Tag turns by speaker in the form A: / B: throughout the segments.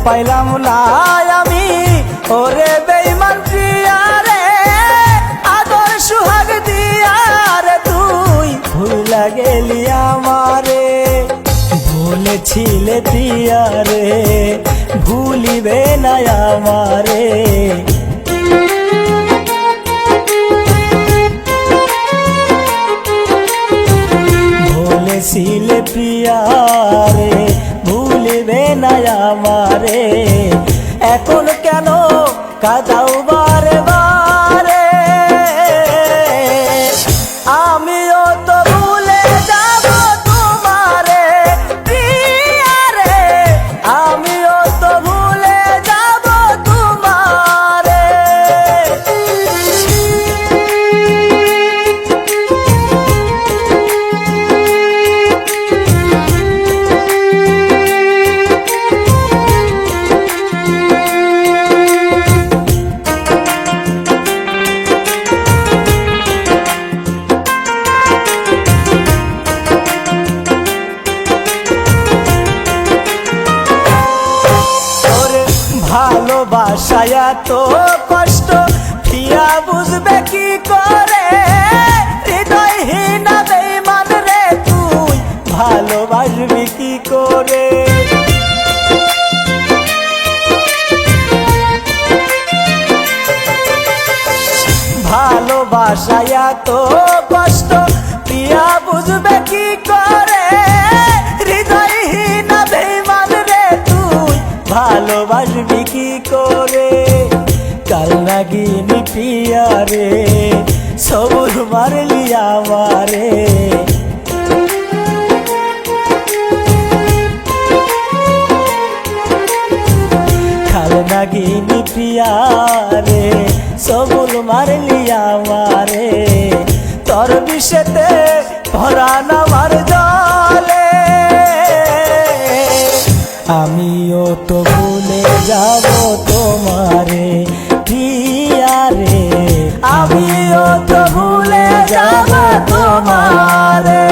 A: পাইলাম না আমি ওরে বেঈমান প্রিয়া রে, আদর সুহাগ দিয়া রে তুই ভুলা গেলি আমারে। বলেছিলে প্রিয়া রে ভুলিবে না আমারে, বলেছিলে প্রিয়া রে ভুলিবে না আমারে। এখন কেন কাঁদাও বারে বারে, আমিও তো ভুলে যাব তোমারে প্রিয়া রে, আমিও তো ভুলে যাব তোমারে। ভালোবাসায় তো কষ্ট প্রিয়া বুঝবে কি করে, হৃদয়হীন বেঈমান রে তুই ভালোবাসবি কি করে। ভালোবাসায় তো কষ্ট প্রিয়া বুঝবে কি করে, হৃদয়হীন বেঈমান রে তুই ভালোবাসবি কি করে। কাল নাগিনী প্রিয়া রে সবুর মারলি আমারে, কাল নাগিনী প্রিয়া রে সবুর মারলি আমারে। তোর বিষেতে পরাণ আমার জলে, আমিও তো ভুলে যাব তোমারে প্রিয়া রে, আমিও তো ভুলে যাব তোমারে।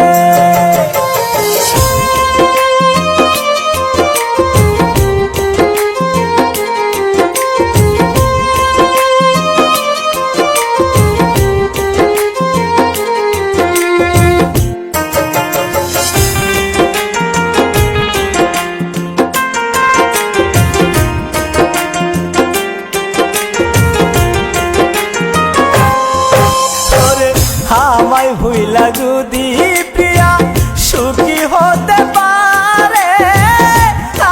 A: আমায় ভুইলা যদি প্রিয়া সুখী হতে পারে,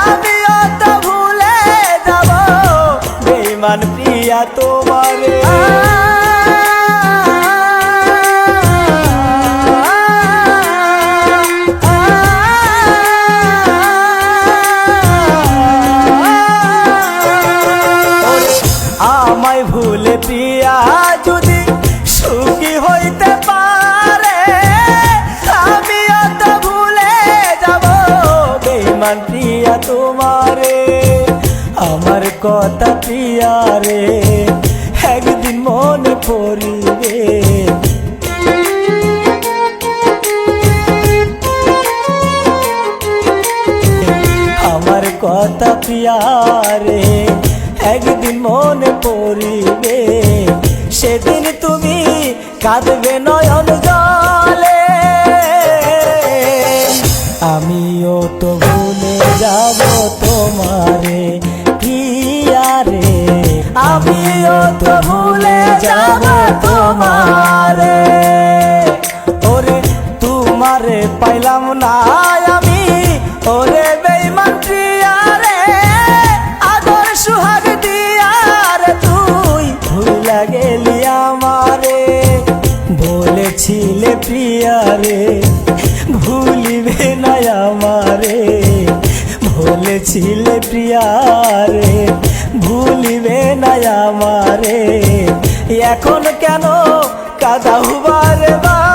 A: আমিও তো ভুলে যাব বেঈমান প্রিয়া তোমারে। আমায় ভুলে প্রিয়া যদি সুখী হইতে পারে, আমিও তো ভুলে যাব বেঈমান প্রিয়া তোমারে। আমার কথা প্রিয়া রে একদিন মনে পড়িবে, আমার কথা প্রিয়া রে একদিন মনে পড়িবে। সেদিন তুমি কাঁদবে নয়ন জলে, আমিও তো ভুলে যাব তোমারে প্রিয়া রে, আমিও তো ভুলে যাব তোমারে। ওরে তোমারে পাইলাম না আমি ওরে বেঈমান প্রিয়া রে, আদর সুহাগ দিয়া রে তুই ভুলা গেলি আমারে। বলেছিলে প্রিয়া রে ভুলিবে না আমারে, বলেছিলে প্রিয়া রে ভুলিবে না আমারে। এখন কেন কাঁদাও বারে বারে,